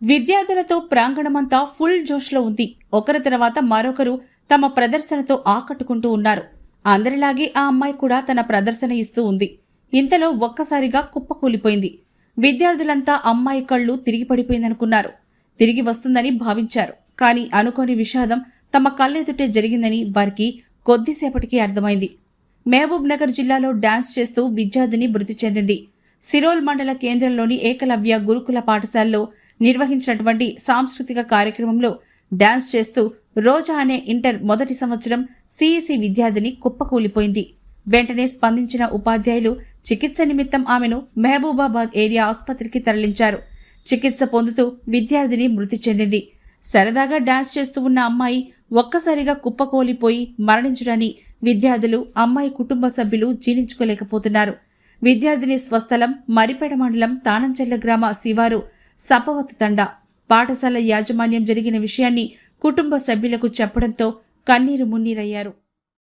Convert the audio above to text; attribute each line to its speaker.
Speaker 1: విద్యార్థులతో ప్రాంగణమంతా ఫుల్ జోష్లో ఉంది. ఒకరి తర్వాత మరొకరు తమ ప్రదర్శనతో ఆకట్టుకుంటూ ఉన్నారు. అందరిలాగే ఆ అమ్మాయి కూడా తన ప్రదర్శన ఇస్తూ ఉంది. ఇంతలో ఒక్కసారిగా కుప్పకూలిపోయింది. విద్యార్థులంతా అమ్మాయి కళ్ళు తిరిగి పడిపోయిందనుకున్నారు. తిరిగి వస్తుందని భావించారు. కానీ అనుకోని విషాదం తమ కళ్ళెదుటే జరిగిందని వారికి కొద్దిసేపటికి అర్థమైంది. మహబూబ్ నగర్ జిల్లాలో డాన్స్ చేస్తూ విద్యార్థిని మృతి చెందింది. సిరోల్ మండల కేంద్రంలోని ఏకలవ్య గురుకుల పాఠశాలలో నిర్వహించినటువంటి సాంస్కృతిక కార్యక్రమంలో డాన్స్ చేస్తూ రోజా అనే ఇంటర్ మొదటి సంవత్సరం సిఈసి విద్యార్థిని కుప్పకూలిపోయింది. వెంటనే స్పందించిన ఉపాధ్యాయులు చికిత్స నిమిత్తం ఆమెను మహబూబాబాద్ ఏరియా ఆసుపత్రికి తరలించారు. చికిత్స పొందుతూ విద్యార్థిని మృతి చెందింది. సరదాగా డాన్స్ చేస్తూ ఉన్న అమ్మాయి ఒక్కసారిగా కుప్పకూలిపోయి మరణించడాన్ని విద్యార్థులు, అమ్మాయి కుటుంబ సభ్యులు జీర్ణించుకోలేకపోతున్నారు. విద్యార్థిని స్వస్థలం మరిపేట మండలం తానంచెర్ల గ్రామ శివారు సపవత్ తండా. పాఠశాల యాజమాన్యం జరిగిన విషయాన్ని కుటుంబ సభ్యులకు చెప్పడంతో కన్నీరు మున్నీరయ్యారు.